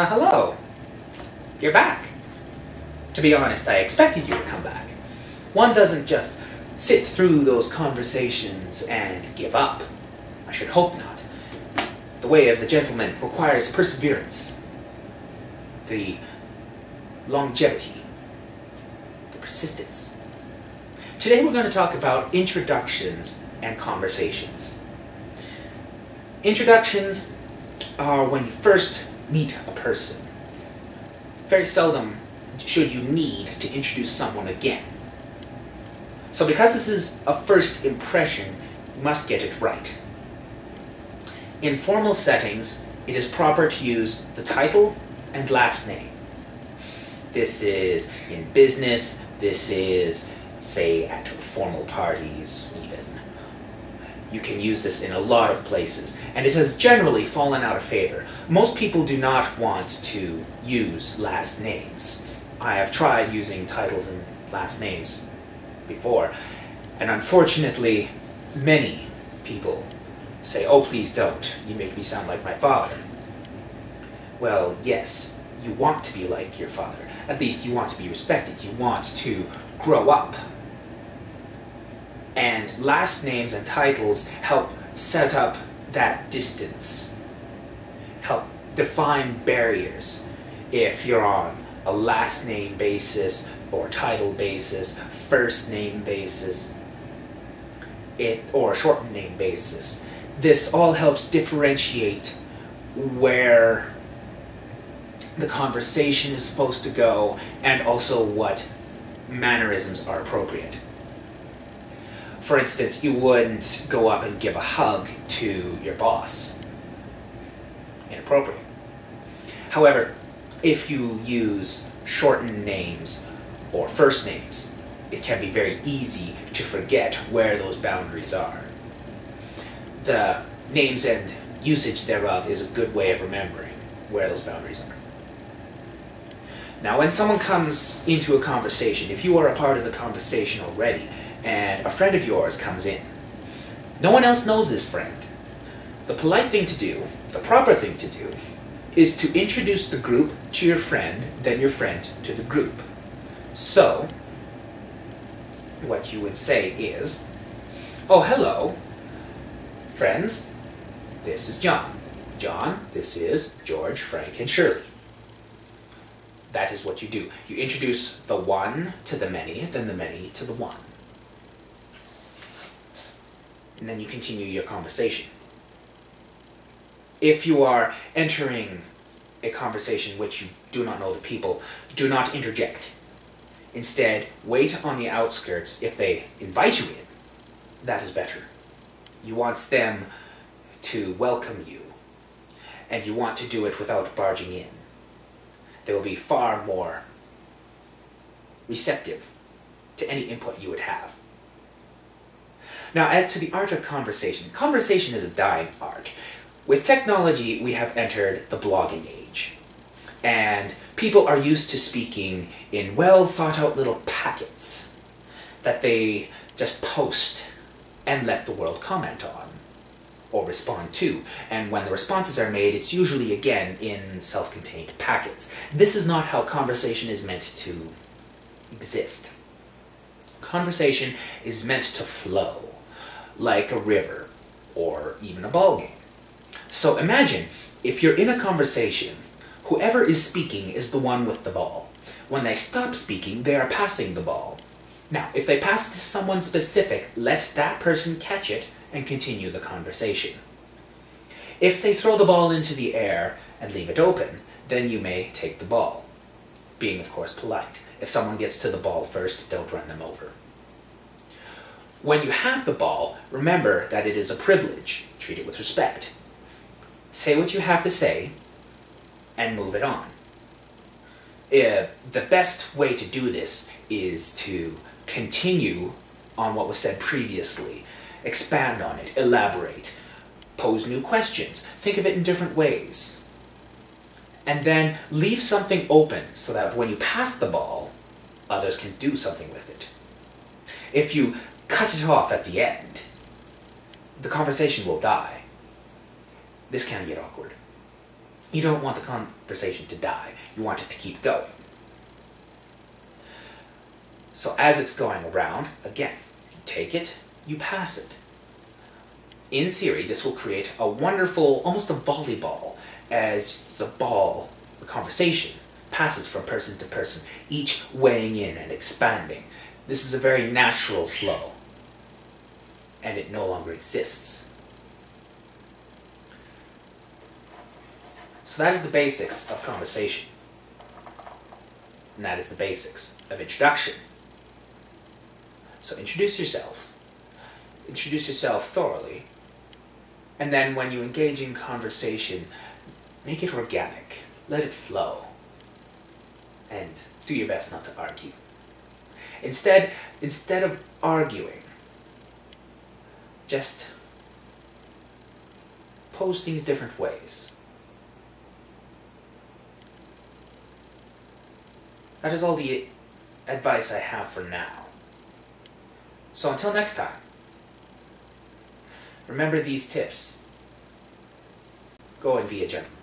Hello. You're back. To be honest, I expected you to come back. One doesn't just sit through those conversations and give up. I should hope not. The way of the gentleman requires perseverance, the longevity, the persistence. Today we're going to talk about introductions and conversations. Introductions are when you first meet a person. Very seldom should you need to introduce someone again. So because this is a first impression, you must get it right. In formal settings, it is proper to use the title and last name. This is in business, this is, say, at formal parties even. You can use this in a lot of places, and it has generally fallen out of favor. Most people do not want to use last names. I have tried using titles and last names before, and unfortunately, many people say, "Oh, please don't, you make me sound like my father." Well, yes, you want to be like your father. At least you want to be respected. You want to grow up. And last names and titles help set up that distance, help define barriers. If you're on a last name basis or title basis, first name basis, or shortened name basis, this all helps differentiate where the conversation is supposed to go and also what mannerisms are appropriate. For instance, you wouldn't go up and give a hug to your boss. Inappropriate. However, if you use shortened names or first names, it can be very easy to forget where those boundaries are. The names and usage thereof is a good way of remembering where those boundaries are. Now, when someone comes into a conversation, if you are a part of the conversation already, and a friend of yours comes in, no one else knows this friend. The polite thing to do, the proper thing to do, is to introduce the group to your friend, then your friend to the group. So, what you would say is, "Oh, hello, friends, this is John. John, this is George, Frank, and Shirley." That is what you do. You introduce the one to the many, then the many to the one. And then you continue your conversation. If you are entering a conversation which you do not know the people, do not interject. Instead, wait on the outskirts. If they invite you in, that is better. You want them to welcome you, and you want to do it without barging in. They will be far more receptive to any input you would have. Now, as to the art of conversation, conversation is a dying art. With technology, we have entered the blogging age. And people are used to speaking in well-thought-out little packets that they just post and let the world comment on or respond to. And when the responses are made, it's usually, again, in self-contained packets. This is not how conversation is meant to exist. Conversation is meant to flow, like a river, or even a ball game. So imagine, if you're in a conversation, whoever is speaking is the one with the ball. When they stop speaking, they are passing the ball. Now, if they pass it to someone specific, let that person catch it and continue the conversation. If they throw the ball into the air and leave it open, then you may take the ball, being, of course, polite. If someone gets to the ball first, don't run them over. When you have the ball, remember that it is a privilege. Treat it with respect. Say what you have to say, and move it on. The best way to do this is to continue on what was said previously. Expand on it, elaborate, pose new questions, think of it in different ways. And then leave something open so that when you pass the ball, others can do something with it. If you cut it off at the end, the conversation will die. This can get awkward. You don't want the conversation to die. You want it to keep going. So as it's going around, again, you take it, you pass it. In theory, this will create a wonderful, almost a volleyball, as the ball, the conversation, passes from person to person, each weighing in and expanding. This is a very natural flow, and it no longer exists. So that is the basics of conversation. And that is the basics of introduction. So introduce yourself thoroughly, and then when you engage in conversation, make it organic, let it flow, and do your best not to argue. Instead of arguing, just pose things different ways. That is all the advice I have for now. So until next time, remember these tips. Go and be a gentleman.